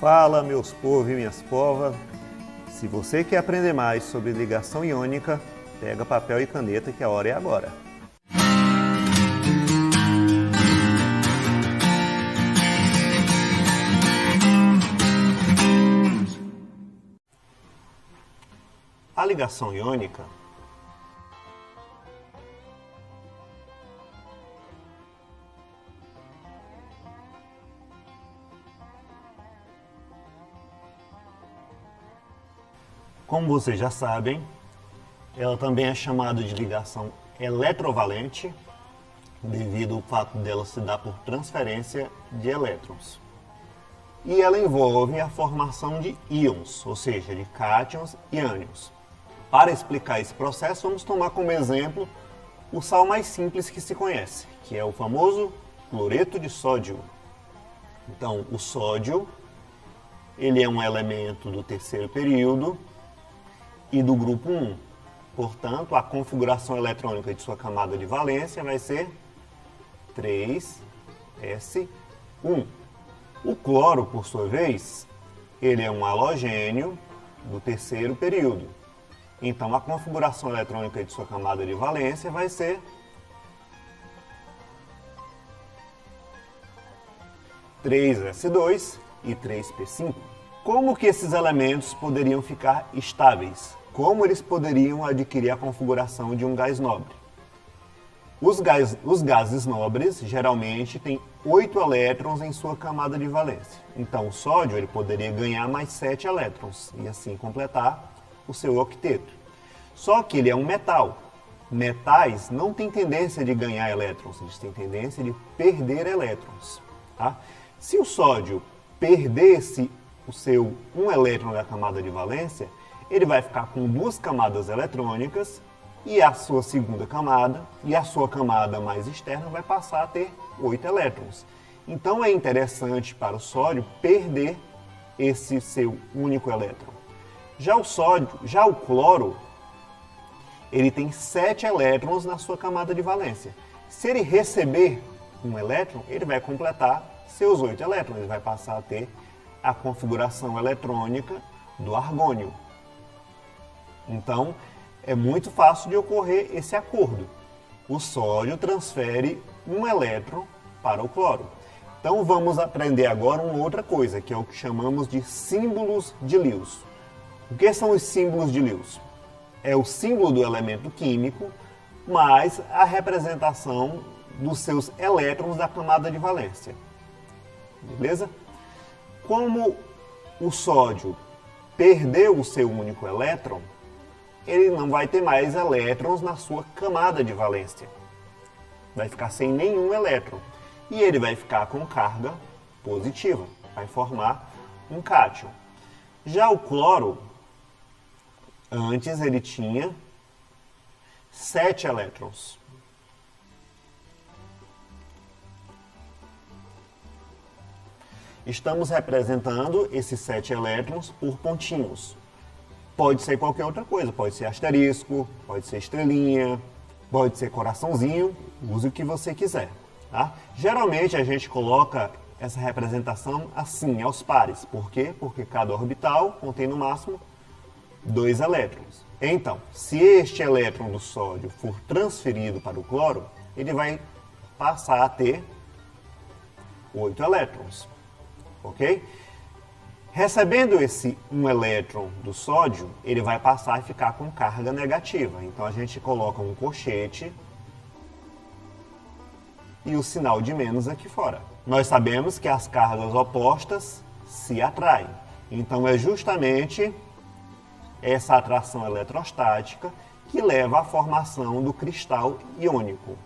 Fala, meus povos e minhas povas. Se você quer aprender mais sobre ligação iônica, pega papel e caneta que a hora é agora. A ligação iônica como vocês já sabem, ela também é chamada de ligação eletrovalente, devido ao fato dela se dar por transferência de elétrons. E ela envolve a formação de íons, ou seja, de cátions e ânions. Para explicar esse processo, vamos tomar como exemplo o sal mais simples que se conhece, que é o famoso cloreto de sódio. Então, o sódio, ele é um elemento do terceiro período e do grupo 1. Portanto, a configuração eletrônica de sua camada de valência vai ser 3s1. O cloro, por sua vez, ele é um halogênio do terceiro período. Então, a configuração eletrônica de sua camada de valência vai ser 3s2 e 3p5. Como que esses elementos poderiam ficar estáveis? Como eles poderiam adquirir a configuração de um gás nobre? Os gases nobres geralmente têm 8 elétrons em sua camada de valência. Então, o sódio ele poderia ganhar mais 7 elétrons e assim completar o seu octeto. Só que ele é um metal. Metais não têm tendência de ganhar elétrons, eles têm tendência de perder elétrons. Tá? Se o sódio perdesse o seu 1 elétron da camada de valência, ele vai ficar com 2 camadas eletrônicas e a sua segunda camada e a sua camada mais externa vai passar a ter 8 elétrons. Então é interessante para o sódio perder esse seu único elétron. Já o cloro, ele tem 7 elétrons na sua camada de valência. Se ele receber um elétron, ele vai completar seus 8 elétrons, ele vai passar a ter a configuração eletrônica do argônio. Então, é muito fácil de ocorrer esse acordo. O sódio transfere um elétron para o cloro. Então, vamos aprender agora uma outra coisa, que é o que chamamos de símbolos de Lewis. O que são os símbolos de Lewis? É o símbolo do elemento químico, mais a representação dos seus elétrons da camada de valência. Beleza? Como o sódio perdeu o seu único elétron, ele não vai ter mais elétrons na sua camada de valência. Vai ficar sem nenhum elétron. E ele vai ficar com carga positiva. Vai formar um cátion. Já o cloro, antes ele tinha 7 elétrons. Estamos representando esses 7 elétrons por pontinhos. Pode ser qualquer outra coisa, pode ser asterisco, pode ser estrelinha, pode ser coraçãozinho, use o que você quiser. Tá? Geralmente a gente coloca essa representação assim, aos pares. Por quê? Porque cada orbital contém no máximo 2 elétrons. Então, se este elétron do sódio for transferido para o cloro, ele vai passar a ter 8 elétrons. Ok? Recebendo esse 1 elétron do sódio, ele vai passar a ficar com carga negativa. Então a gente coloca um colchete e o sinal de menos aqui fora. Nós sabemos que as cargas opostas se atraem. Então é justamente essa atração eletrostática que leva à formação do cristal iônico.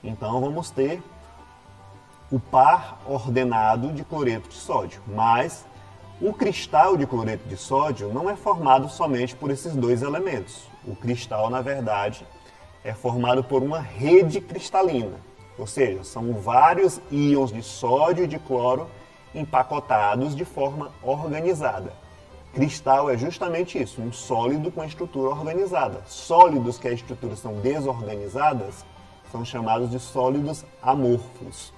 Então vamos ter o par ordenado de cloreto de sódio, mas o cristal de cloreto de sódio não é formado somente por esses 2 elementos. O cristal, na verdade, é formado por uma rede cristalina, ou seja, são vários íons de sódio e de cloro empacotados de forma organizada. Cristal é justamente isso, um sólido com a estrutura organizada. Sólidos que as estruturas são desorganizadas são chamados de sólidos amorfos.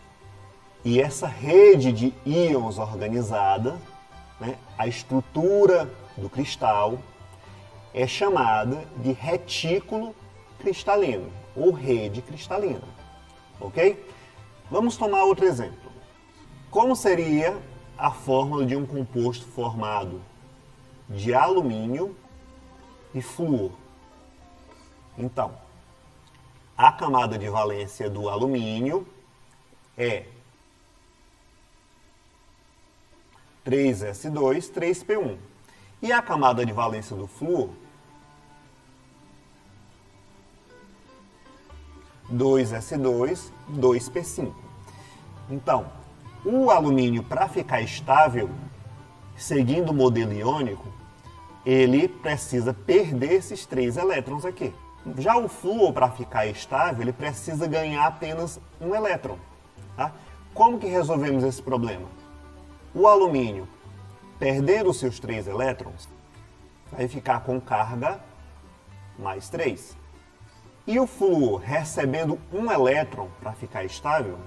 E essa rede de íons organizada, né, a estrutura do cristal, é chamada de retículo cristalino ou rede cristalina. Ok? Vamos tomar outro exemplo. Como seria a fórmula de um composto formado de alumínio e flúor? Então, a camada de valência do alumínio é 3s2, 3p1. E a camada de valência do flúor, 2s2, 2p5. Então, o alumínio, para ficar estável, seguindo o modelo iônico, ele precisa perder esses 3 elétrons aqui. Já o flúor, para ficar estável, ele precisa ganhar apenas um elétron. Tá? Como que resolvemos esse problema? O alumínio, perdendo os seus 3 elétrons, vai ficar com carga mais 3. E o flúor, recebendo um elétron para ficar estável,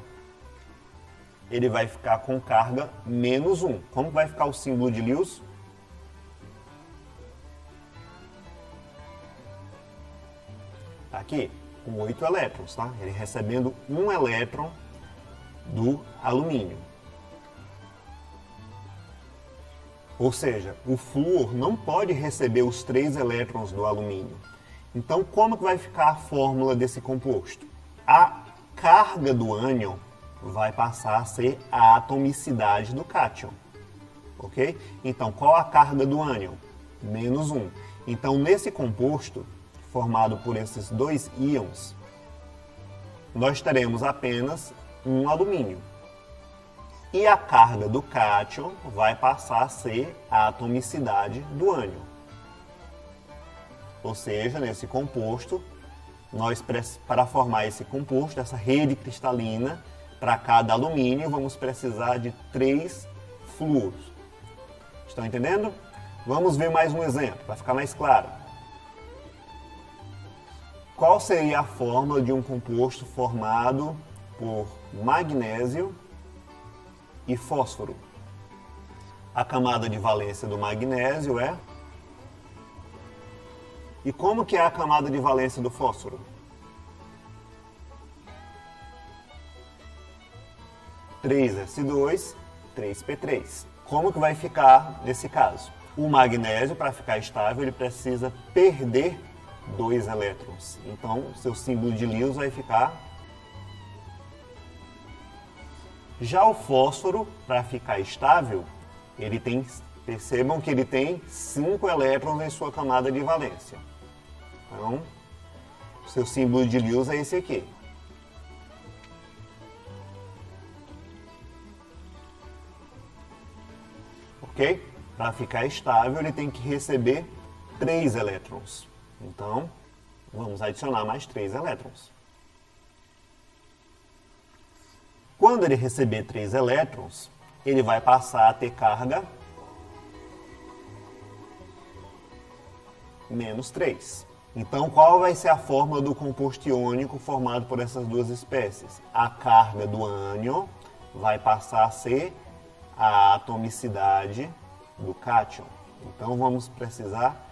ele vai ficar com carga menos 1. Como vai ficar o símbolo de Lewis? Aqui, com 8 elétrons, tá? Ele recebendo um elétron do alumínio. Ou seja, o flúor não pode receber os 3 elétrons do alumínio. Então, como que vai ficar a fórmula desse composto? A carga do ânion vai passar a ser a atomicidade do cátion. Ok? Então, qual a carga do ânion? Menos 1. Então, nesse composto, formado por esses 2 íons, nós teremos apenas um alumínio. E a carga do cátion vai passar a ser a atomicidade do ânion. Ou seja, nesse composto, nós, para formar esse composto, essa rede cristalina, para cada alumínio, vamos precisar de 3 flúoros. Estão entendendo? Vamos ver mais um exemplo, para ficar mais claro. Qual seria a fórmula de um composto formado por magnésio e fósforo? A camada de valência do magnésio é... E como que é a camada de valência do fósforo? (3s2, 3p3). Como que vai ficar nesse caso? O magnésio, para ficar estável, ele precisa perder 2 elétrons. Então, seu símbolo de Lewis vai ficar... Já o fósforo, para ficar estável, ele tem... Percebam que ele tem 5 elétrons em sua camada de valência. Então, seu símbolo de Lewis é esse aqui. Ok? Para ficar estável, ele tem que receber 3 elétrons. Então, vamos adicionar mais 3 elétrons. Quando ele receber 3 elétrons, ele vai passar a ter carga menos 3. Então, qual vai ser a fórmula do composto iônico formado por essas duas espécies? A carga do ânion vai passar a ser a atomicidade do cátion. Então, vamos precisar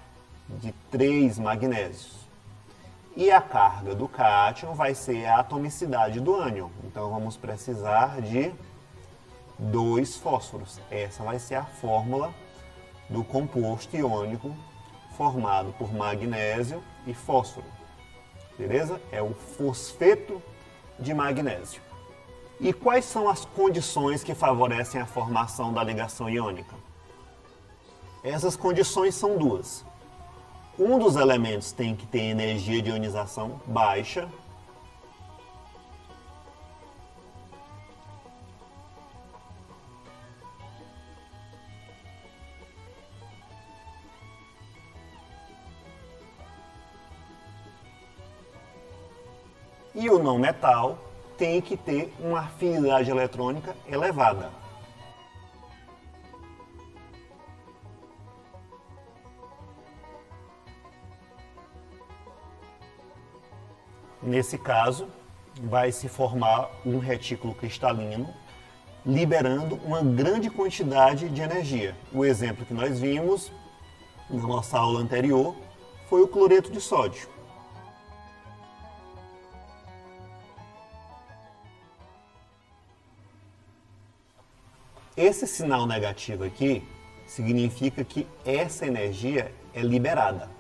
de 3 magnésios. E a carga do cátion vai ser a atomicidade do ânion. Então, vamos precisar de 2 fósforos. Essa vai ser a fórmula do composto iônico formado por magnésio e fósforo. Beleza? É o fosfeto de magnésio. E quais são as condições que favorecem a formação da ligação iônica? Essas condições são 2. Um dos elementos tem que ter energia de ionização baixa. E o não metal tem que ter uma afinidade eletrônica elevada. Nesse caso, vai se formar um retículo cristalino liberando uma grande quantidade de energia. O exemplo que nós vimos na nossa aula anterior foi o cloreto de sódio. Esse sinal negativo aqui significa que essa energia é liberada.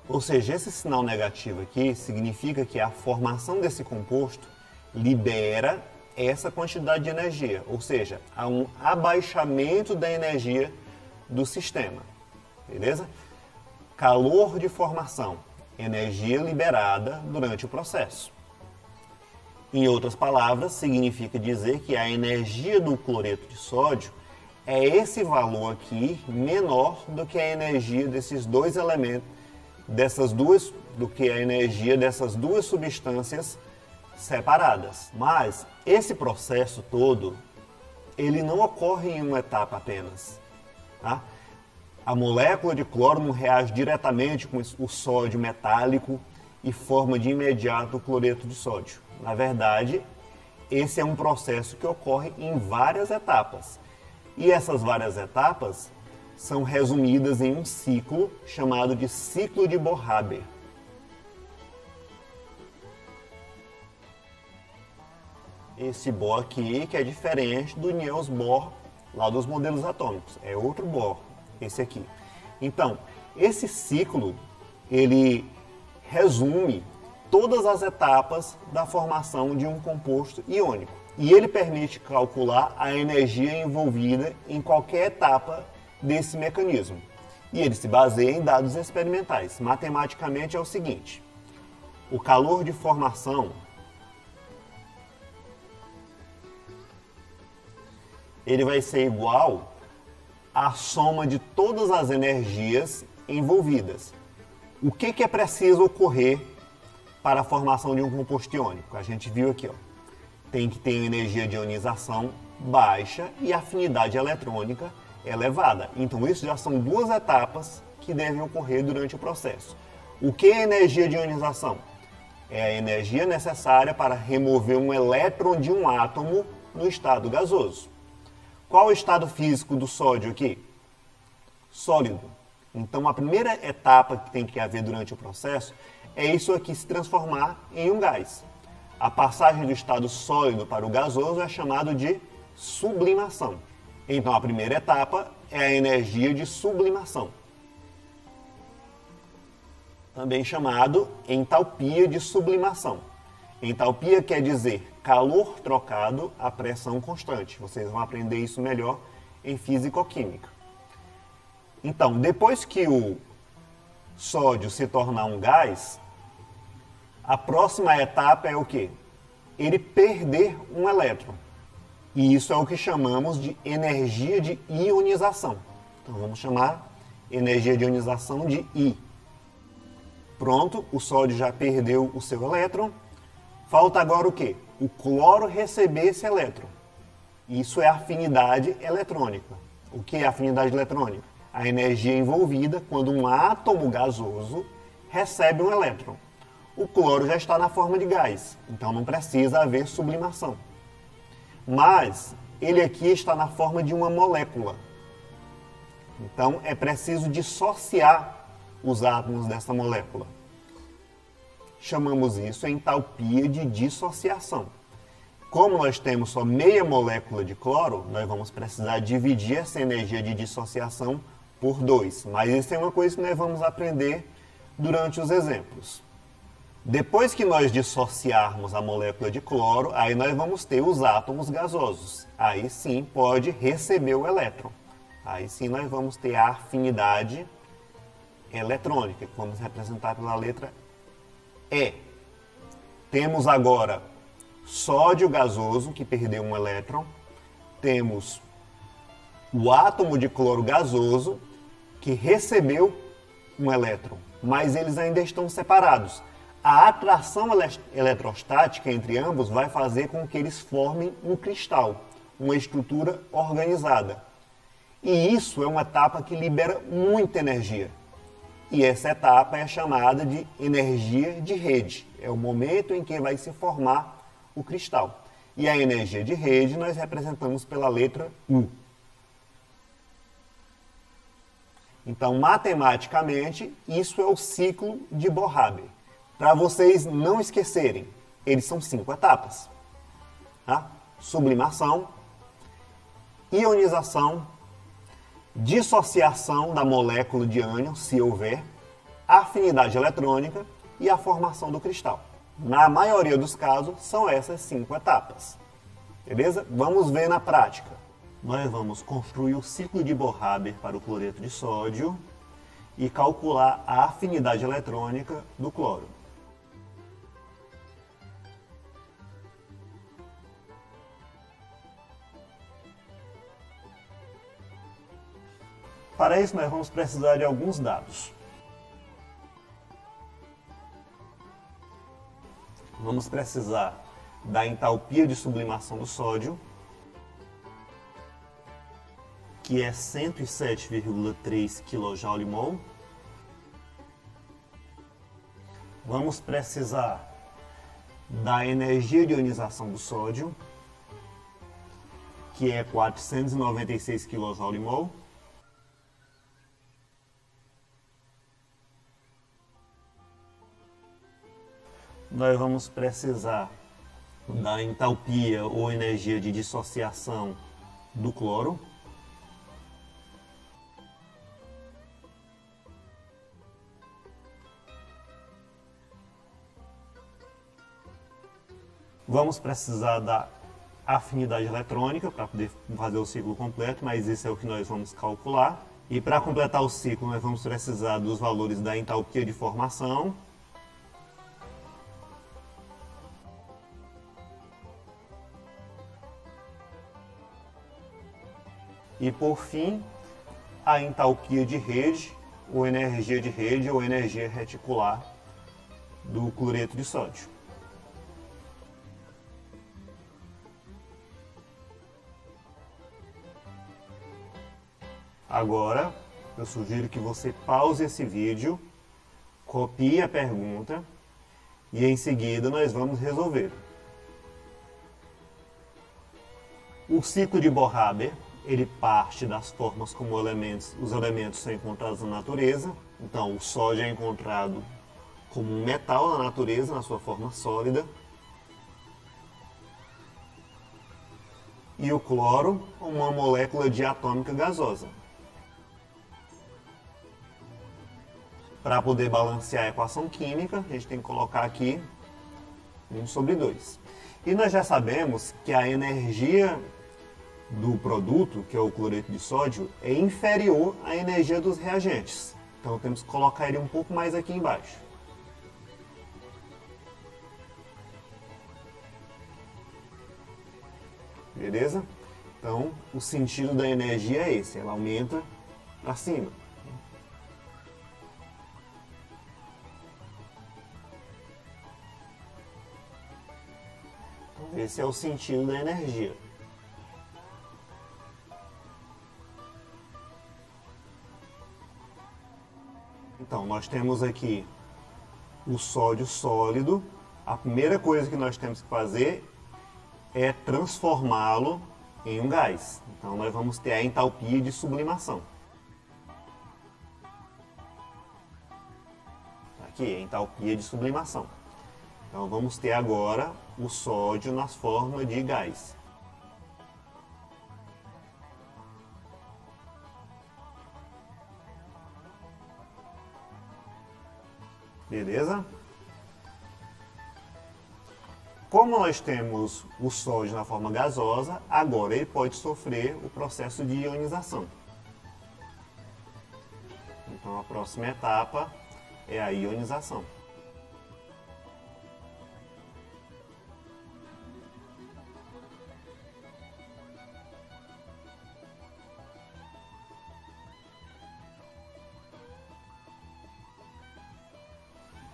Ou seja, esse sinal negativo aqui significa que a formação desse composto libera essa quantidade de energia. Ou seja, há um abaixamento da energia do sistema. Beleza? Calor de formação, energia liberada durante o processo. Em outras palavras, significa dizer que a energia do cloreto de sódio é esse valor aqui menor do que a energia desses dois elementos, do que a energia dessas duas substâncias separadas. Mas esse processo todo, ele não ocorre em uma etapa apenas. Tá? A molécula de cloro não reage diretamente com o sódio metálico e forma de imediato o cloreto de sódio. Na verdade, esse é um processo que ocorre em várias etapas. E essas várias etapas são resumidas em um ciclo chamado de ciclo de Bohr-Haber. Esse Bohr aqui que é diferente do Niels Bohr lá dos modelos atômicos. É outro Bohr, esse aqui. Então, esse ciclo, ele resume todas as etapas da formação de um composto iônico. E ele permite calcular a energia envolvida em qualquer etapa desse mecanismo. E ele se baseia em dados experimentais. Matematicamente é o seguinte: o calor de formação ele vai ser igual à soma de todas as energias envolvidas. O que é preciso ocorrer para a formação de um composto iônico? A gente viu aqui, ó. Tem que ter energia de ionização baixa e afinidade eletrônica elevada. Então isso já são duas etapas que devem ocorrer durante o processo. O que é energia de ionização? É a energia necessária para remover um elétron de um átomo no estado gasoso. Qual é o estado físico do sódio aqui? Sólido. Então a primeira etapa que tem que haver durante o processo é isso aqui se transformar em um gás. A passagem do estado sólido para o gasoso é chamado de sublimação. Então a primeira etapa é a energia de sublimação, também chamado entalpia de sublimação. Entalpia quer dizer calor trocado a pressão constante. Vocês vão aprender isso melhor em físico-química. Então, depois que o sódio se tornar um gás, a próxima etapa é o quê? Ele perder um elétron. E isso é o que chamamos de energia de ionização. Então vamos chamar energia de ionização de I. Pronto, o sódio já perdeu o seu elétron. Falta agora o quê? O cloro receber esse elétron. Isso é afinidade eletrônica. O que é afinidade eletrônica? A energia envolvida quando um átomo gasoso recebe um elétron. O cloro já está na forma de gás, então não precisa haver sublimação. Mas ele aqui está na forma de uma molécula. Então é preciso dissociar os átomos dessa molécula. Chamamos isso entalpia de dissociação. Como nós temos só meia molécula de cloro, nós vamos precisar dividir essa energia de dissociação por 2. Mas isso é uma coisa que nós vamos aprender durante os exemplos. Depois que nós dissociarmos a molécula de cloro, aí nós vamos ter os átomos gasosos. Aí sim pode receber o elétron. Aí sim nós vamos ter a afinidade eletrônica, que vamos representar pela letra E. Temos agora sódio gasoso, que perdeu um elétron. Temos o átomo de cloro gasoso, que recebeu um elétron, mas eles ainda estão separados. A atração eletrostática entre ambos vai fazer com que eles formem um cristal, uma estrutura organizada. E isso é uma etapa que libera muita energia. E essa etapa é chamada de energia de rede. É o momento em que vai se formar o cristal. E a energia de rede nós representamos pela letra U. Então, matematicamente, isso é o ciclo de Bohr-Haber. Para vocês não esquecerem, eles são 5 etapas. Tá? Sublimação, ionização, dissociação da molécula de ânion, se houver, afinidade eletrônica e a formação do cristal. Na maioria dos casos, são essas 5 etapas. Beleza? Vamos ver na prática. Nós vamos construir o ciclo de Bohr-Haber para o cloreto de sódio e calcular a afinidade eletrônica do cloro. Para isso, nós vamos precisar de alguns dados. Vamos precisar da entalpia de sublimação do sódio, que é 107,3 kJ/mol. Vamos precisar da energia de ionização do sódio, que é 496 kJ/mol. Nós vamos precisar da entalpia ou energia de dissociação do cloro. Vamos precisar da afinidade eletrônica para poder fazer o ciclo completo, mas isso é o que nós vamos calcular. E para completar o ciclo, nós vamos precisar dos valores da entalpia de formação, e, por fim, a entalpia de rede, ou energia de rede, ou energia reticular do cloreto de sódio. Agora, eu sugiro que você pause esse vídeo, copie a pergunta e em seguida nós vamos resolver. O ciclo de Bohr-Haber, ele parte das formas como os elementos são encontrados na natureza. Então, o sódio é encontrado como um metal na natureza, na sua forma sólida. E o cloro, uma molécula diatômica gasosa. Para poder balancear a equação química, a gente tem que colocar aqui 1/2. E nós já sabemos que a energia do produto, que é o cloreto de sódio, é inferior à energia dos reagentes. Então temos que colocar ele um pouco mais aqui embaixo. Beleza? Então o sentido da energia é esse, ela aumenta para cima. Então, esse é o sentido da energia. Então, nós temos aqui o sódio sólido. A primeira coisa que nós temos que fazer é transformá-lo em um gás. Então, nós vamos ter a entalpia de sublimação. Aqui, a entalpia de sublimação. Então, vamos ter agora o sódio nas formas de gás. Beleza? Como nós temos o sódio na forma gasosa, agora ele pode sofrer o processo de ionização. Então a próxima etapa é a ionização.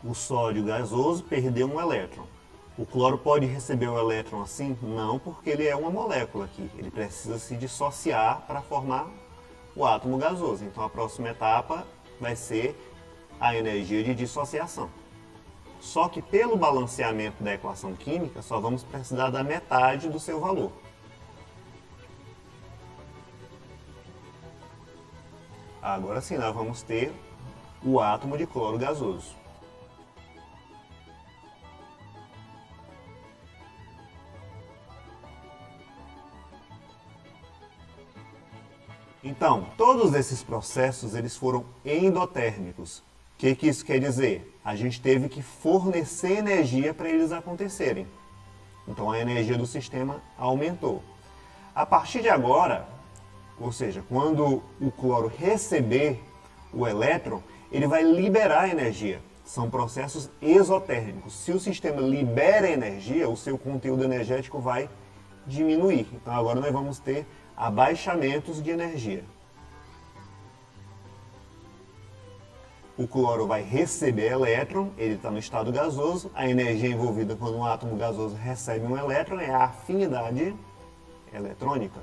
O sódio gasoso perdeu um elétron. O cloro pode receber o elétron assim? Não, porque ele é uma molécula aqui. Ele precisa se dissociar para formar o átomo gasoso. Então a próxima etapa vai ser a energia de dissociação. Só que pelo balanceamento da equação química, só vamos precisar da metade do seu valor. Agora sim, nós vamos ter o átomo de cloro gasoso. Então, todos esses processos eles foram endotérmicos. O que isso quer dizer? A gente teve que fornecer energia para eles acontecerem. Então a energia do sistema aumentou. A partir de agora, ou seja, quando o cloro receber o elétron, ele vai liberar energia. São processos exotérmicos. Se o sistema libera energia, o seu conteúdo energético vai diminuir. Então agora nós vamos ter abaixamentos de energia. O cloro vai receber elétron, ele está no estado gasoso. A energia envolvida quando um átomo gasoso recebe um elétron é a afinidade eletrônica.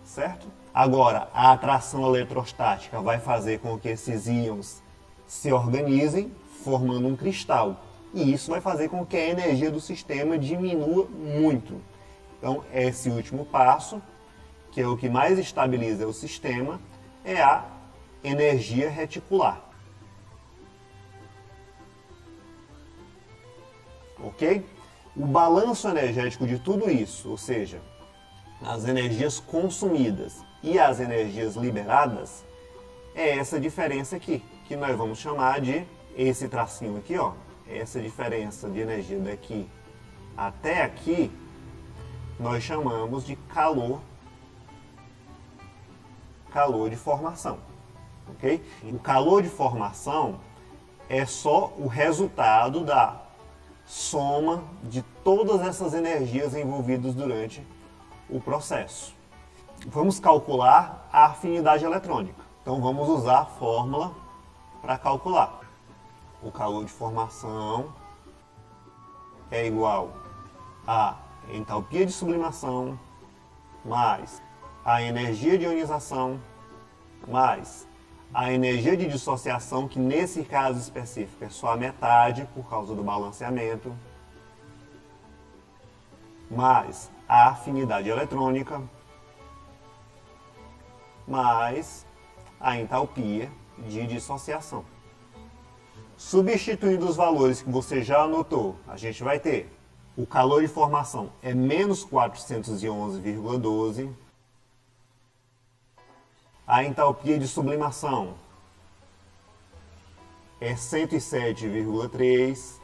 Certo? Agora, a atração eletrostática vai fazer com que esses íons se organizem, formando um cristal. E isso vai fazer com que a energia do sistema diminua muito. Então, esse último passo, que é o que mais estabiliza o sistema, é a energia reticular. Ok? O balanço energético de tudo isso, ou seja, as energias consumidas e as energias liberadas, é essa diferença aqui, que nós vamos chamar de esse tracinho aqui, ó. Essa diferença de energia daqui até aqui, nós chamamos de calor de formação, ok? O calor de formação é só o resultado da soma de todas essas energias envolvidas durante o processo. Vamos calcular a afinidade eletrônica. Então vamos usar a fórmula para calcular. O calor de formação é igual a entalpia de sublimação mais a energia de ionização mais a energia de dissociação, que nesse caso específico é só a metade por causa do balanceamento, mais a afinidade eletrônica mais a entalpia de dissociação. Substituindo os valores que você já anotou, a gente vai ter o calor de formação é menos 411,12, a entalpia de sublimação é 107,3,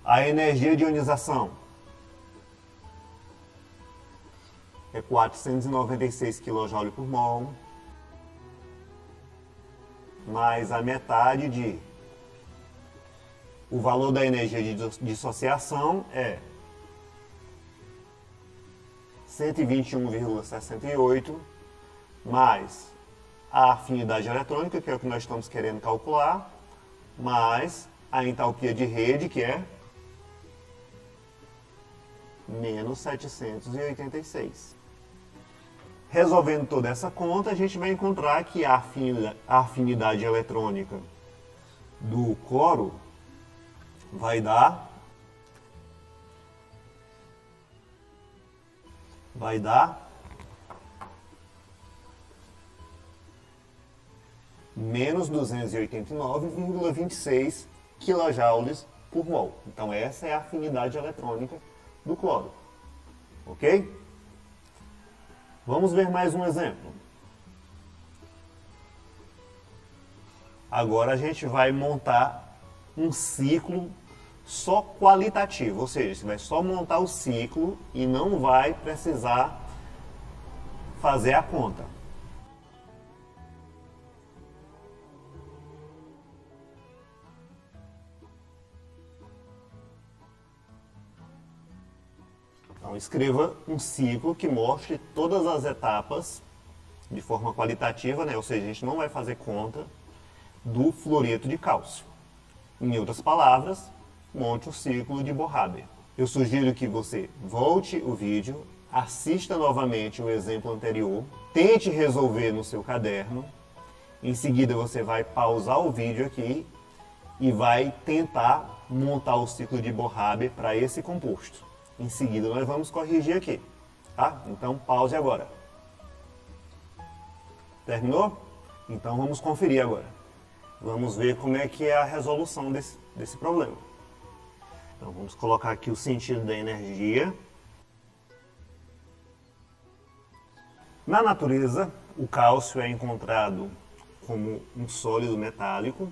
a energia de ionização é 496 kJ por mol, mais a metade de... O valor da energia de dissociação é 121,68, mais a afinidade eletrônica, que é o que nós estamos querendo calcular, mais a entalpia de rede, que é menos 786. Resolvendo toda essa conta, a gente vai encontrar que a afinidade eletrônica do cloro vai dar menos 289,26 kJ por mol. Então essa é a afinidade eletrônica do cloro. Ok? Vamos ver mais um exemplo. Agora a gente vai montar um ciclo só qualitativo, ou seja, você vai só montar o ciclo e não vai precisar fazer a conta. Então escreva um ciclo que mostre todas as etapas de forma qualitativa, né? Ou seja, a gente não vai fazer conta do fluoreto de cálcio. Em outras palavras, monte o ciclo de Boraber. Eu sugiro que você volte o vídeo, assista novamente o exemplo anterior, tente resolver no seu caderno, em seguida você vai pausar o vídeo aqui e vai tentar montar o ciclo de Bohr-Haber para esse composto. Em seguida nós vamos corrigir aqui, tá? Então pause agora. Terminou? Então vamos conferir agora. Vamos ver como é que é a resolução desse problema. Então vamos colocar aqui o sentido da energia. Na natureza, o cálcio é encontrado como um sólido metálico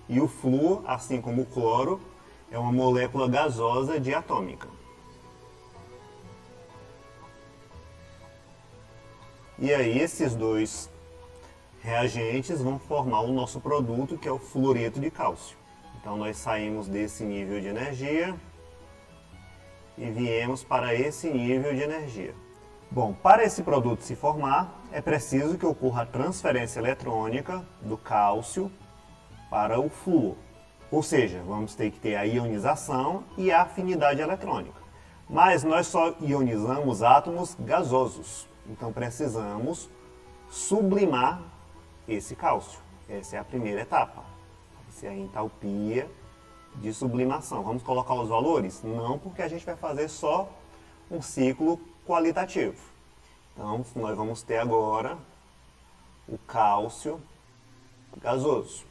e o flúor, assim como o cloro, é uma molécula gasosa diatômica. E aí esses dois reagentes vão formar o nosso produto, que é o fluoreto de cálcio. Então nós saímos desse nível de energia e viemos para esse nível de energia. Bom, para esse produto se formar, é preciso que ocorra a transferência eletrônica do cálcio para o flúor. Ou seja, vamos ter que ter a ionização e a afinidade eletrônica. Mas nós só ionizamos átomos gasosos. Então precisamos sublimar esse cálcio. Essa é a primeira etapa. Essa é a entalpia de sublimação. Vamos colocar os valores? Não, porque a gente vai fazer só um ciclo qualitativo. Então nós vamos ter agora o cálcio gasoso.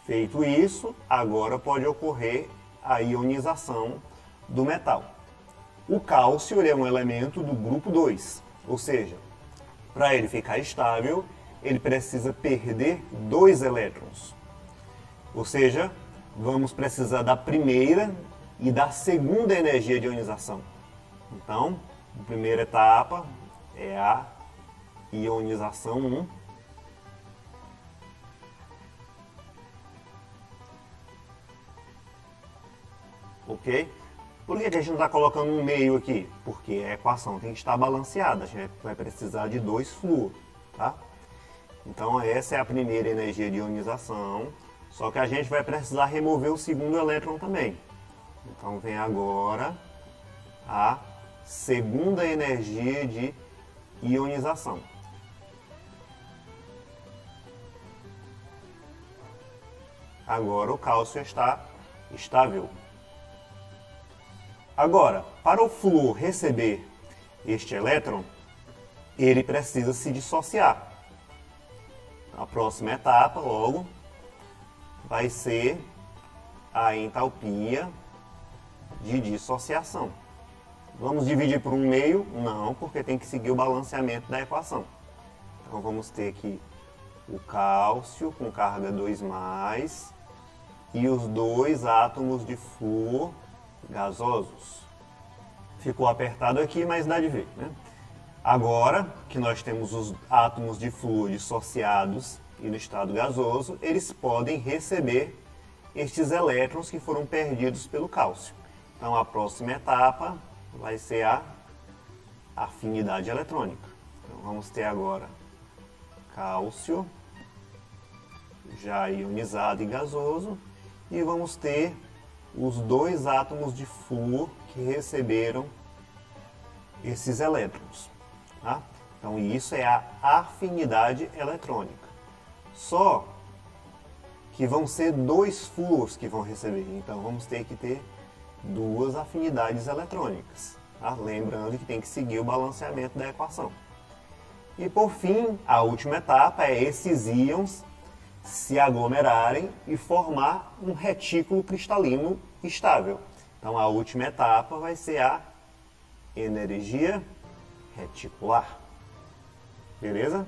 Feito isso, agora pode ocorrer a ionização do metal. O cálcio é um elemento do grupo 2, ou seja, para ele ficar estável, ele precisa perder 2 elétrons. Ou seja, vamos precisar da primeira e da segunda energia de ionização. Então, a primeira etapa é a ionização 1. Ok? Por que a gente não está colocando um meio aqui? Porque a equação tem que estar balanceada, a gente vai precisar de 2 flúor, tá? Então essa é a primeira energia de ionização, só que a gente vai precisar remover o segundo elétron também. Então vem agora a segunda energia de ionização. Agora o cálcio está estável. Agora, para o flúor receber este elétron, ele precisa se dissociar. A próxima etapa, logo, vai ser a entalpia de dissociação. Vamos dividir por um meio? Não, porque tem que seguir o balanceamento da equação. Então vamos ter aqui o cálcio com carga 2+, e os 2 átomos de flúor gasosos. Ficou apertado aqui, mas dá de ver, né? Agora que nós temos os átomos de flúor dissociados e no estado gasoso, eles podem receber estes elétrons que foram perdidos pelo cálcio. Então a próxima etapa vai ser a afinidade eletrônica. Então vamos ter agora cálcio já ionizado e gasoso e vamos ter os 2 átomos de flúor que receberam esses elétrons. Tá? Então isso é a afinidade eletrônica. Só que vão ser 2 flúors que vão receber. Então vamos ter que ter 2 afinidades eletrônicas. Tá? Lembrando que tem que seguir o balanceamento da equação. E por fim, a última etapa é esses íons se aglomerarem e formar um retículo cristalino estável. Então a última etapa vai ser a energia reticular. Beleza?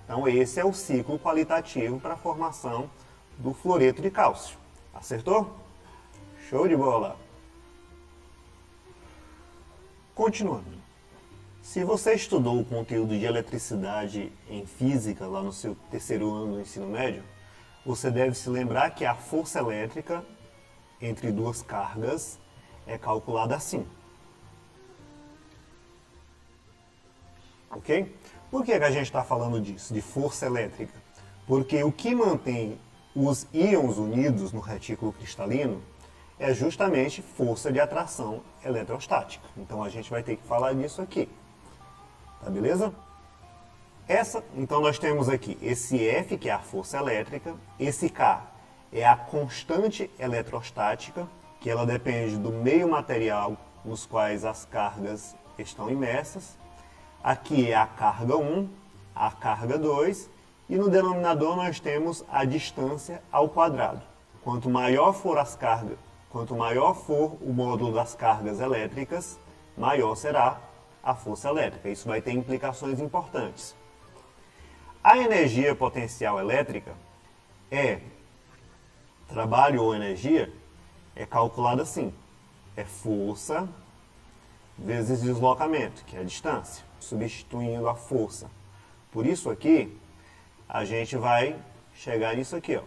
Então esse é o ciclo qualitativo para a formação do fluoreto de cálcio. Acertou? Show de bola! Continuando. Se você estudou o conteúdo de eletricidade em física lá no seu terceiro ano do ensino médio, você deve se lembrar que a força elétrica entre 2 cargas é calculada assim. Ok? Por que a gente está falando disso, de força elétrica? Porque o que mantém os íons unidos no retículo cristalino é justamente força de atração eletrostática. Então a gente vai ter que falar disso aqui. Tá beleza? Então nós temos aqui esse F, que é a força elétrica, esse K é a constante eletrostática, que ela depende do meio material nos quais as cargas estão imersas. Aqui é a carga 1, a carga 2, e no denominador nós temos a distância ao quadrado. Quanto maior for as cargas, quanto maior for o módulo das cargas elétricas, maior será a força elétrica. Isso vai ter implicações importantes. A energia potencial elétrica trabalho ou energia, é calculada assim. É força vezes deslocamento, que é a distância, substituindo a força. Por isso aqui, a gente vai chegar nisso aqui, ó,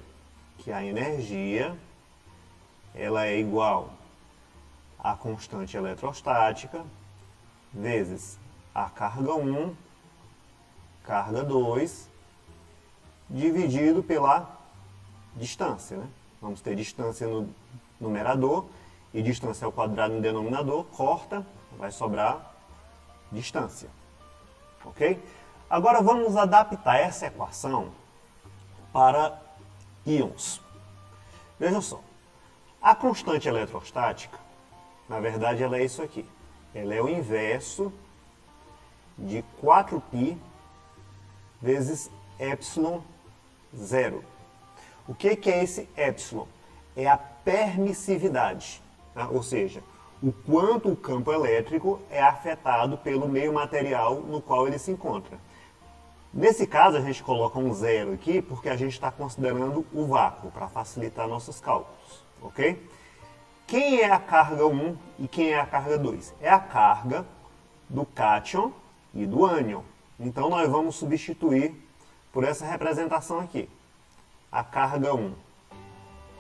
que a energia ela é igual à constante eletrostática vezes a carga 1, carga 2, dividido pela distância, né? Vamos ter distância no numerador e distância ao quadrado no denominador, corta, vai sobrar distância. Ok? Agora vamos adaptar essa equação para íons. Veja só, a constante eletrostática, na verdade ela é isso aqui. Ela é o inverso de 4π vezes epsilon zero. O que é esse epsilon? É a permissividade, tá? Ou seja, o quanto o campo elétrico é afetado pelo meio material no qual ele se encontra. Nesse caso, a gente coloca um zero aqui porque a gente está considerando o vácuo, para facilitar nossos cálculos, ok? Quem é a carga 1 e quem é a carga 2? É a carga do cátion e do ânion. Então, nós vamos substituir por essa representação aqui. A carga 1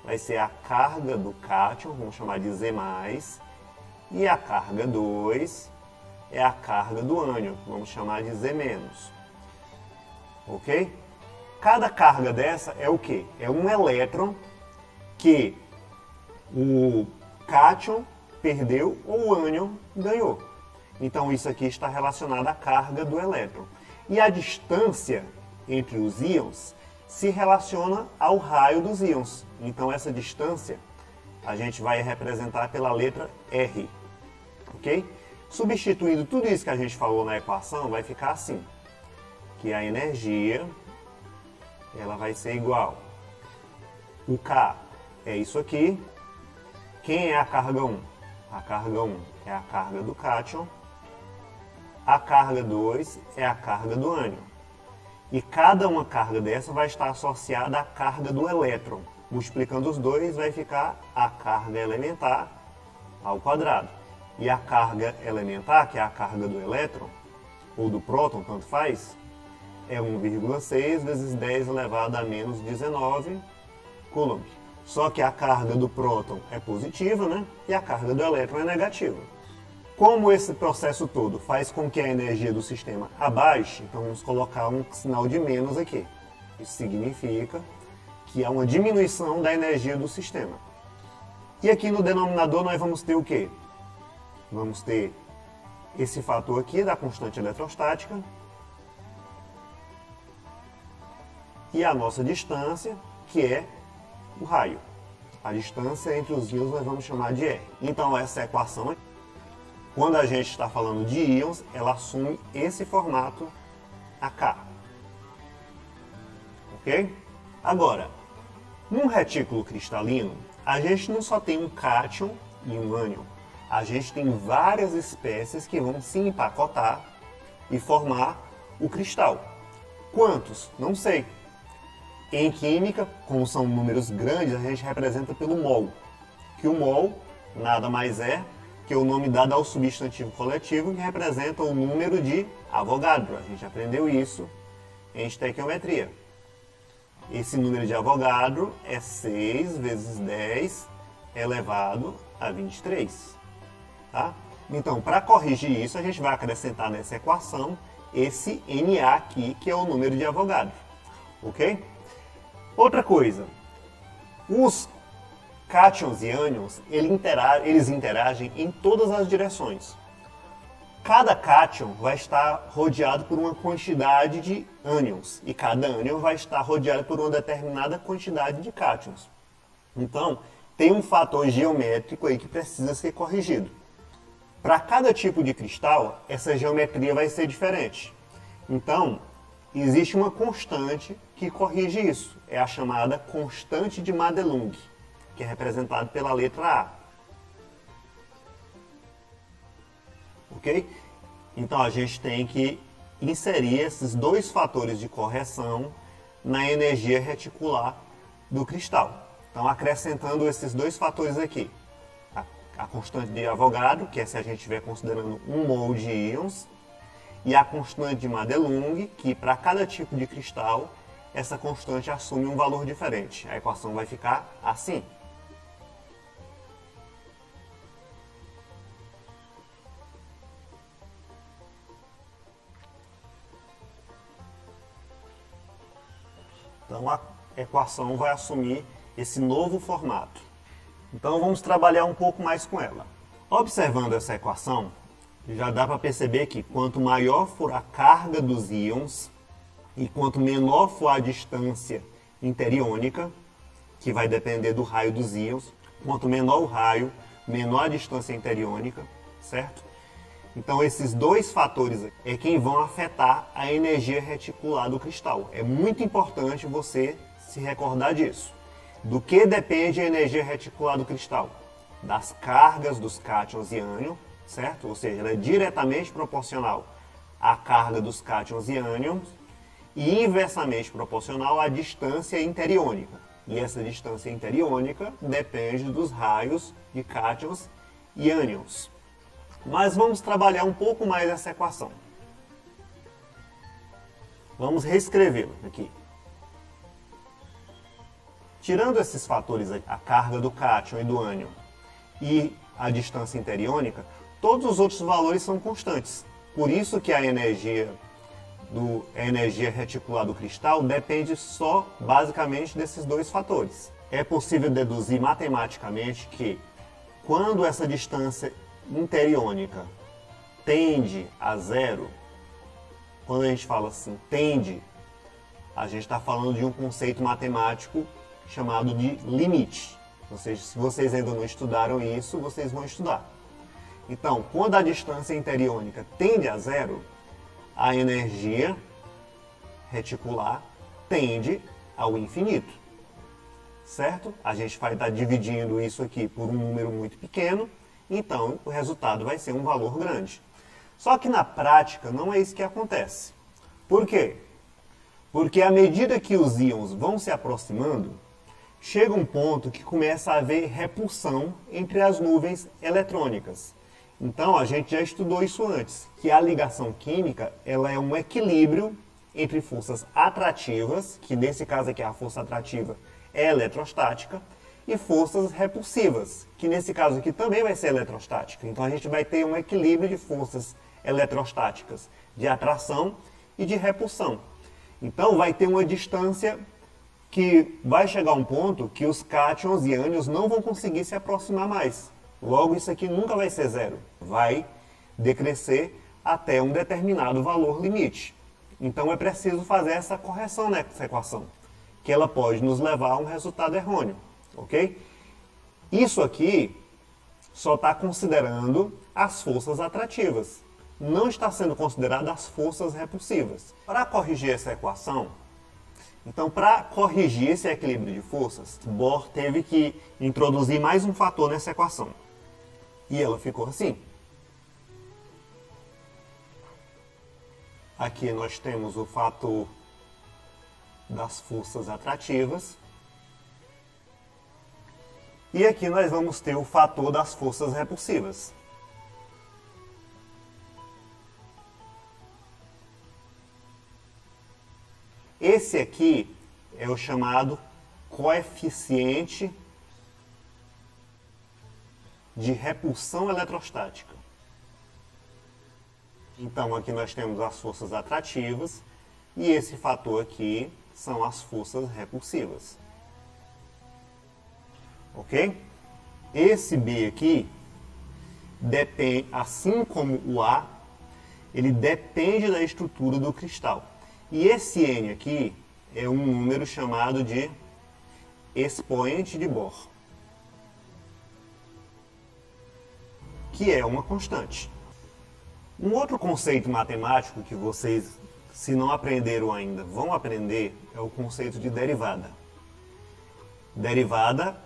vai ser a carga do cátion, vamos chamar de Z+, e a carga 2 é a carga do ânion, vamos chamar de Z-. Ok? Cada carga dessa é o quê? É um elétron que o cátion perdeu ou o ânion ganhou. Então isso aqui está relacionado à carga do elétron. E a distância entre os íons se relaciona ao raio dos íons. Então essa distância a gente vai representar pela letra R. Ok? Substituindo tudo isso que a gente falou na equação, vai ficar assim. Que a energia ela vai ser igual. O K é isso aqui. Quem é a carga 1? A carga 1 é a carga do cátion. A carga 2 é a carga do ânion. E cada uma carga dessa vai estar associada à carga do elétron. Multiplicando os dois, vai ficar a carga elementar ao quadrado. E a carga elementar, que é a carga do elétron, ou do próton, tanto faz, é 1,6 vezes 10 elevado a menos 19 coulomb. Só que a carga do próton é positiva, né? E a carga do elétron é negativa. Como esse processo todo faz com que a energia do sistema abaixe, então vamos colocar um sinal de menos aqui. Isso significa que há uma diminuição da energia do sistema. E aqui no denominador nós vamos ter o quê? Vamos ter esse fator aqui da constante eletrostática e a nossa distância, que é o raio. A distância entre os íons nós vamos chamar de R. Então essa equação aqui, quando a gente está falando de íons, ela assume esse formato AK. Ok? Agora, num retículo cristalino, a gente não só tem um cátion e um ânion. A gente tem várias espécies que vão se empacotar e formar o cristal. Quantos? Não sei. Em química, como são números grandes, a gente representa pelo mol. Que o mol nada mais é que o nome dado ao substantivo coletivo, que representa o número de Avogadro. A gente aprendeu isso em estequiometria. Esse número de Avogadro é 6 vezes 10 elevado a 23. Tá? Então, para corrigir isso, a gente vai acrescentar nessa equação esse Na aqui, que é o número de Avogadro. Ok? Outra coisa, os Cátions e ânions, eles interagem em todas as direções. Cada cátion vai estar rodeado por uma quantidade de ânions e cada ânion vai estar rodeado por uma determinada quantidade de cátions. Então, tem um fator geométrico aí que precisa ser corrigido. Para cada tipo de cristal, essa geometria vai ser diferente. Então, existe uma constante que corrige isso. É a chamada constante de Madelung, que é representada pela letra A. Ok? Então a gente tem que inserir esses dois fatores de correção na energia reticular do cristal. Então acrescentando esses dois fatores aqui. A constante de Avogadro, que é se a gente estiver considerando 1 mol de íons, e a constante de Madelung, que para cada tipo de cristal, essa constante assume um valor diferente. A equação vai ficar assim. Então a equação vai assumir esse novo formato. Então vamos trabalhar um pouco mais com ela. Observando essa equação, já dá para perceber que quanto maior for a carga dos íons e quanto menor for a distância interiônica, que vai depender do raio dos íons, quanto menor o raio, menor a distância interiônica, certo? Então esses dois fatores é quem vão afetar a energia reticular do cristal. É muito importante você se recordar disso. Do que depende a energia reticular do cristal? Das cargas dos cátions e ânions, certo? Ou seja, ela é diretamente proporcional à carga dos cátions e ânions e inversamente proporcional à distância interiônica. E essa distância interiônica depende dos raios de cátions e ânions. Mas vamos trabalhar um pouco mais essa equação. Vamos reescrevê-la aqui. Tirando esses fatores aqui, a carga do cátion e do ânion e a distância interiônica, todos os outros valores são constantes. Por isso que a energia reticular do cristal depende só, basicamente, desses dois fatores. É possível deduzir matematicamente que, quando essa distância interiônica tende a zero, quando a gente fala assim, tende, a gente está falando de um conceito matemático chamado de limite. Ou seja, se vocês ainda não estudaram isso, vocês vão estudar. Então, quando a distância interiônica tende a zero, a energia reticular tende ao infinito. Certo? A gente vai estar dividindo isso aqui por um número muito pequeno, então o resultado vai ser um valor grande. Só que na prática não é isso que acontece. Por quê? Porque à medida que os íons vão se aproximando, chega um ponto que começa a haver repulsão entre as nuvens eletrônicas. Então a gente já estudou isso antes, que a ligação química ela é um equilíbrio entre forças atrativas, que nesse caso aqui a força atrativa é eletrostática, e forças repulsivas, que nesse caso aqui também vai ser eletrostática. Então a gente vai ter um equilíbrio de forças eletrostáticas de atração e de repulsão. Então vai ter uma distância que vai chegar a um ponto que os cátions e ânions não vão conseguir se aproximar mais. Logo, isso aqui nunca vai ser zero. Vai decrescer até um determinado valor limite. Então é preciso fazer essa correção nessa equação, que ela pode nos levar a um resultado errôneo. Ok? Isso aqui só está considerando as forças atrativas. Não está sendo considerado as forças repulsivas. Para corrigir essa equação, então, para corrigir esse equilíbrio de forças, Bohr teve que introduzir mais um fator nessa equação. E ela ficou assim. Aqui nós temos o fator das forças atrativas. E aqui nós vamos ter o fator das forças repulsivas. Esse aqui é o chamado coeficiente de repulsão eletrostática. Então aqui nós temos as forças atrativas e esse fator aqui são as forças repulsivas. ok? Esse B aqui depende, assim como o A, ele depende da estrutura do cristal. E esse N aqui é um número chamado de expoente de Bohr, que é uma constante. Um outro conceito matemático que vocês, se não aprenderam ainda, vão aprender é o conceito de derivada. Derivada,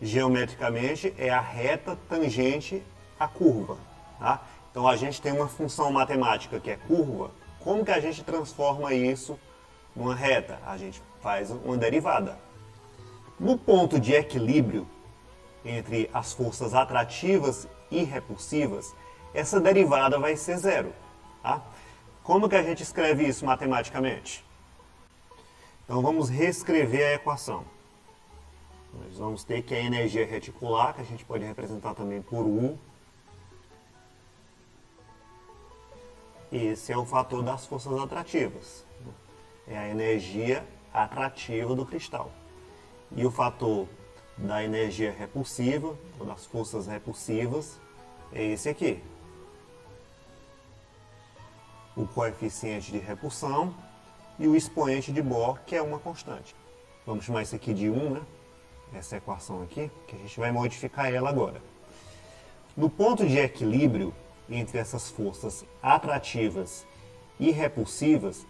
geometricamente, é a reta tangente à curva. Tá? Então a gente tem uma função matemática que é curva. Como que a gente transforma isso numa reta? A gente faz uma derivada. No ponto de equilíbrio entre as forças atrativas e repulsivas, essa derivada vai ser zero. Tá? Como que a gente escreve isso matematicamente? Então vamos reescrever a equação. Nós vamos ter que a energia reticular, que a gente pode representar também por U. Esse é o fator das forças atrativas. É a energia atrativa do cristal. E o fator da energia repulsiva, ou das forças repulsivas, é esse aqui. O coeficiente de repulsão e o expoente de Bohr, que é uma constante. Vamos chamar isso aqui de 1, né? Essa equação aqui, que a gente vai modificar ela agora. No ponto de equilíbrio entre essas forças atrativas e repulsivas,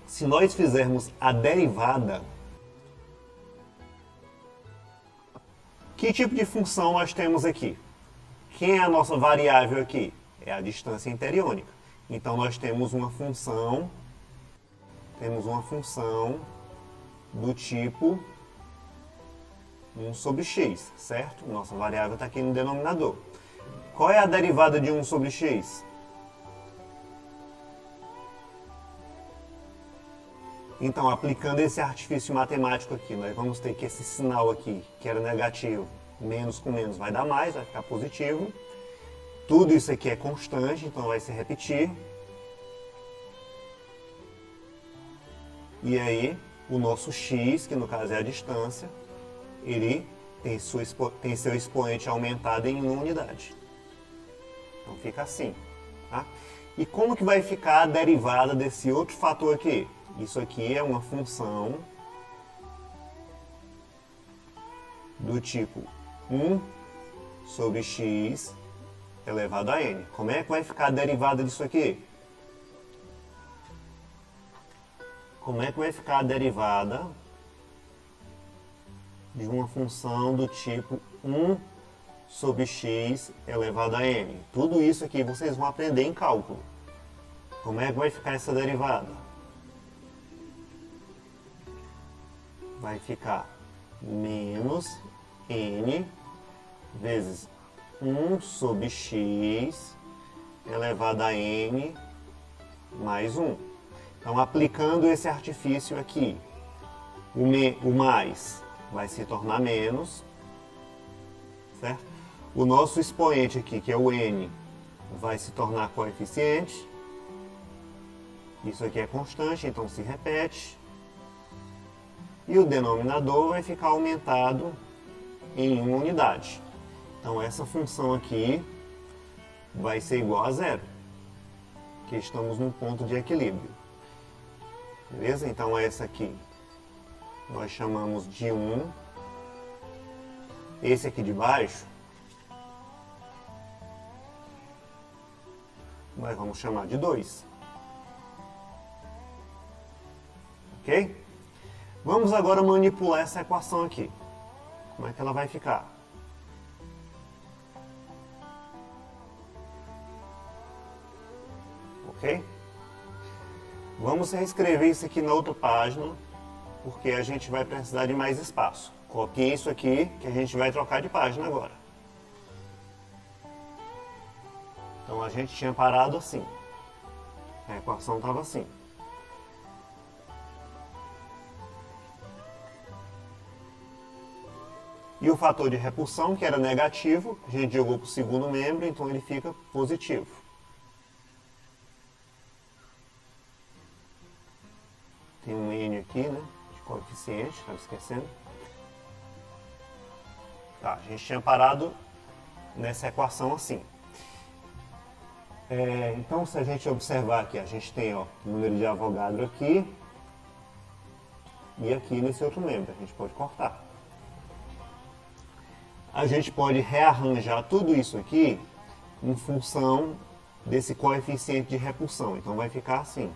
se nós fizermos a derivada, que tipo de função nós temos aqui? Quem é a nossa variável aqui? É a distância interiônica. Então nós temos uma função do tipo 1 sobre x, certo? Nossa variável está aqui no denominador. Qual é a derivada de 1 sobre x? Então, aplicando esse artifício matemático aqui, nós vamos ter que esse sinal aqui, que era negativo, menos com menos vai dar mais, vai ficar positivo. Tudo isso aqui é constante, então vai se repetir. E aí, o nosso x, que no caso é a distância, ele tem seu expoente aumentado em 1 unidade. Então fica assim. Tá? E como que vai ficar a derivada desse outro fator aqui? Isso aqui é uma função do tipo 1 sobre x elevado a n. Como é que vai ficar a derivada disso aqui? Como é que vai ficar a derivada de uma função do tipo 1 sobre x elevado a n? Tudo isso aqui vocês vão aprender em cálculo. Como é que vai ficar essa derivada? Vai ficar menos n vezes 1 sobre x elevado a n mais 1. Então, aplicando esse artifício aqui, o mais vai se tornar menos, certo? O nosso expoente aqui, que é o n, vai se tornar coeficiente. Isso aqui é constante, então se repete. E o denominador vai ficar aumentado em 1 unidade. Então essa função aqui vai ser igual a zero, que estamos num ponto de equilíbrio. Beleza? Então essa aqui nós chamamos de 1. Esse aqui de baixo nós vamos chamar de 2. Ok? Vamos agora manipular essa equação aqui. Como é que ela vai ficar? Ok? Vamos reescrever isso aqui na outra página, porque a gente vai precisar de mais espaço. Copie isso aqui, que a gente vai trocar de página agora. Então a gente tinha parado assim. A equação estava assim. E o fator de repulsão, que era negativo, a gente jogou para o segundo membro, então ele fica positivo. Tem um N aqui, né, de coeficiente, estava esquecendo. Tá, a gente tinha parado nessa equação assim. Então, se a gente observar aqui, a gente tem o número de Avogadro aqui e aqui nesse outro membro. A gente pode cortar. A gente pode rearranjar tudo isso aqui em função desse coeficiente de repulsão. Então, vai ficar assim.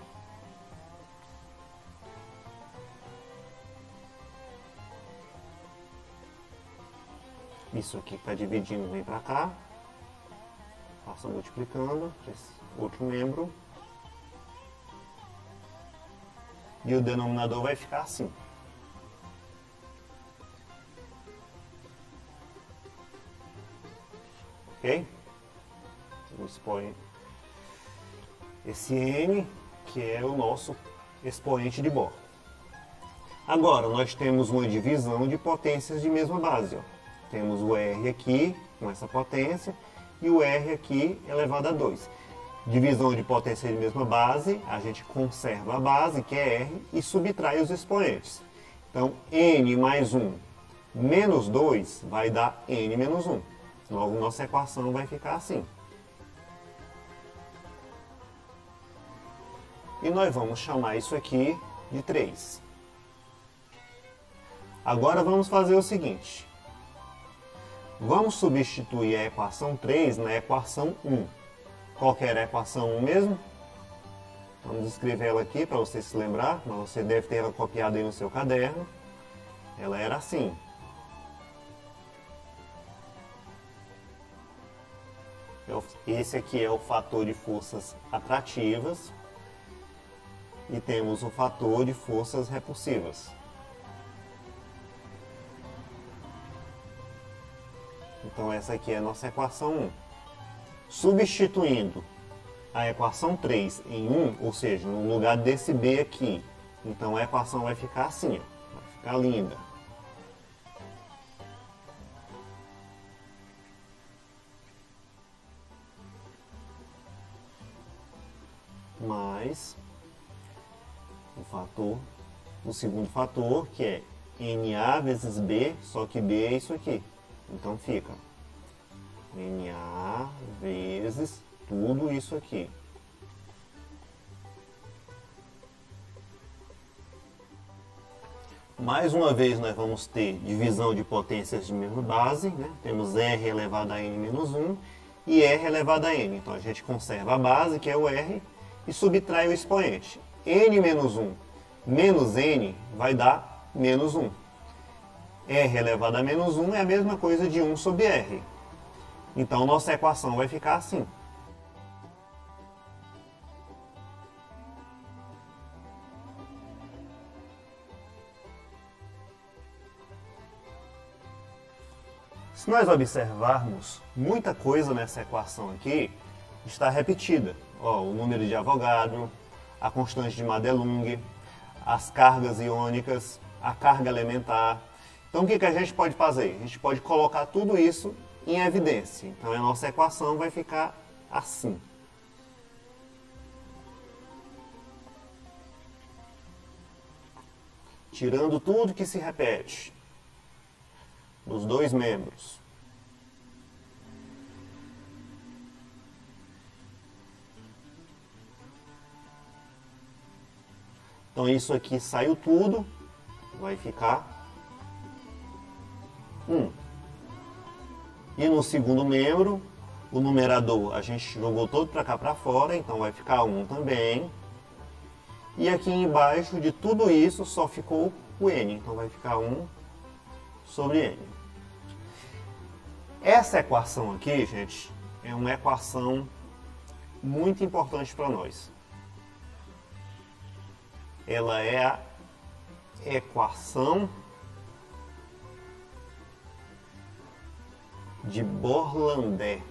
Isso aqui que está dividindo vem para cá. Passa multiplicando esse outro membro. E o denominador vai ficar assim. Ok? Vou expor esse N, que é o nosso expoente de Bohr. Agora, nós temos uma divisão de potências de mesma base. Ó. Temos o R aqui, com essa potência, e o R aqui elevado a 2. Divisão de potência de mesma base, a gente conserva a base, que é R, e subtrai os expoentes. Então, N mais 1 menos 2 vai dar N menos 1. Logo, nossa equação vai ficar assim. E nós vamos chamar isso aqui de 3. Agora vamos fazer o seguinte. Vamos substituir a equação 3 na equação 1. Qual que era a equação 1 mesmo? Vamos escrever ela aqui para você se lembrar, mas você deve ter ela copiada aí no seu caderno. Ela era assim. Esse aqui é o fator de forças atrativas e temos o fator de forças repulsivas. Então essa aqui é a nossa equação 1. Substituindo a equação 3 em 1, ou seja, no lugar desse B aqui, então a equação vai ficar assim, ó, vai ficar linda. Mais o segundo fator, que é NA vezes B, só que B é isso aqui. Então fica NA vezes tudo isso aqui. Mais uma vez nós vamos ter divisão de potências de mesma base, né? Temos R elevado a N menos 1 e R elevado a N. Então a gente conserva a base, que é o R, e subtrai o expoente. N menos 1 menos N vai dar menos 1. R elevado a menos 1 é a mesma coisa de 1 sobre R. Então, nossa equação vai ficar assim. Se nós observarmos, muita coisa nessa equação aqui está repetida. Ó, o número de Avogadro, a constante de Madelung, as cargas iônicas, a carga elementar. Então, o que a gente pode fazer? A gente pode colocar tudo isso em evidência. Então, a nossa equação vai ficar assim. Tirando tudo que se repete dos dois membros. Então, isso aqui saiu tudo, vai ficar 1. E no segundo membro, o numerador a gente jogou todo para cá para fora, então vai ficar 1 também. E aqui embaixo de tudo isso só ficou o N, então vai ficar 1 sobre N. Essa equação aqui, gente, é uma equação muito importante para nós. Ela é a equação de Borlandais.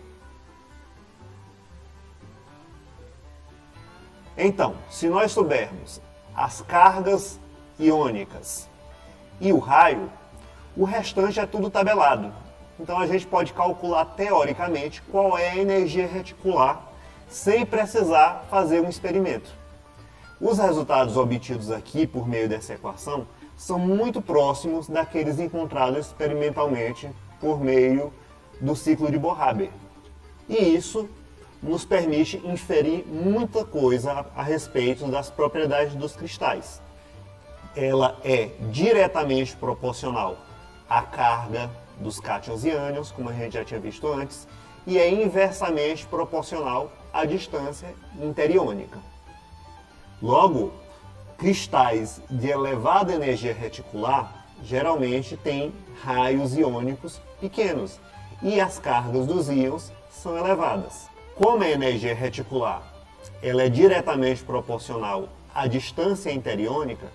Então, se nós soubermos as cargas iônicas e o raio, o restante é tudo tabelado. Então a gente pode calcular teoricamente qual é a energia reticular sem precisar fazer um experimento. Os resultados obtidos aqui por meio dessa equação são muito próximos daqueles encontrados experimentalmente por meio do ciclo de Bohr-Haber. E isso nos permite inferir muita coisa a respeito das propriedades dos cristais. Ela é diretamente proporcional à carga dos cátions e ânions, como a gente já tinha visto antes, e é inversamente proporcional à distância interiônica. Logo, cristais de elevada energia reticular geralmente têm raios iônicos pequenos e as cargas dos íons são elevadas. Como a energia reticular ela é diretamente proporcional à distância interiônica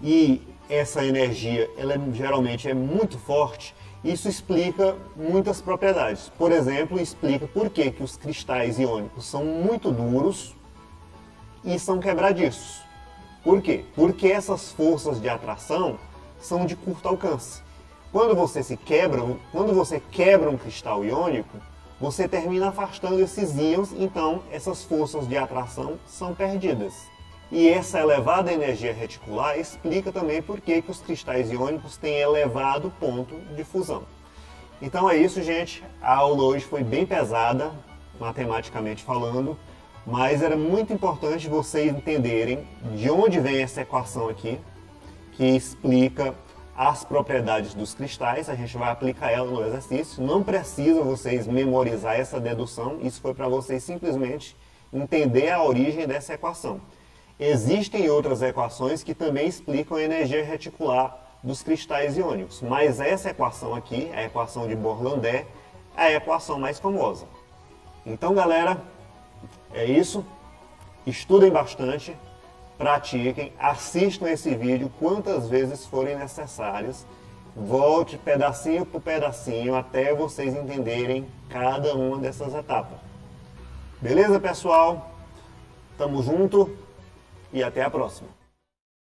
e essa energia geralmente é muito forte, isso explica muitas propriedades. Por exemplo, explica por que os cristais iônicos são muito duros e são quebradiços. Por quê? Porque essas forças de atração são de curto alcance. Quando você quebra um cristal iônico, você termina afastando esses íons, então essas forças de atração são perdidas. E essa elevada energia reticular explica também por que os cristais iônicos têm elevado ponto de fusão. Então é isso, gente. A aula hoje foi bem pesada, matematicamente falando, mas era muito importante vocês entenderem de onde vem essa equação aqui, que explica as propriedades dos cristais. A gente vai aplicar ela no exercício. Não precisa vocês memorizar essa dedução, isso foi para vocês simplesmente entender a origem dessa equação. Existem outras equações que também explicam a energia reticular dos cristais iônicos, mas essa equação aqui, a equação de Bohr-Landé, é a equação mais famosa. Então, galera, é isso. Estudem bastante, pratiquem, assistam esse vídeo quantas vezes forem necessárias. Volte pedacinho por pedacinho até vocês entenderem cada uma dessas etapas. Beleza, pessoal? Tamo junto e até a próxima.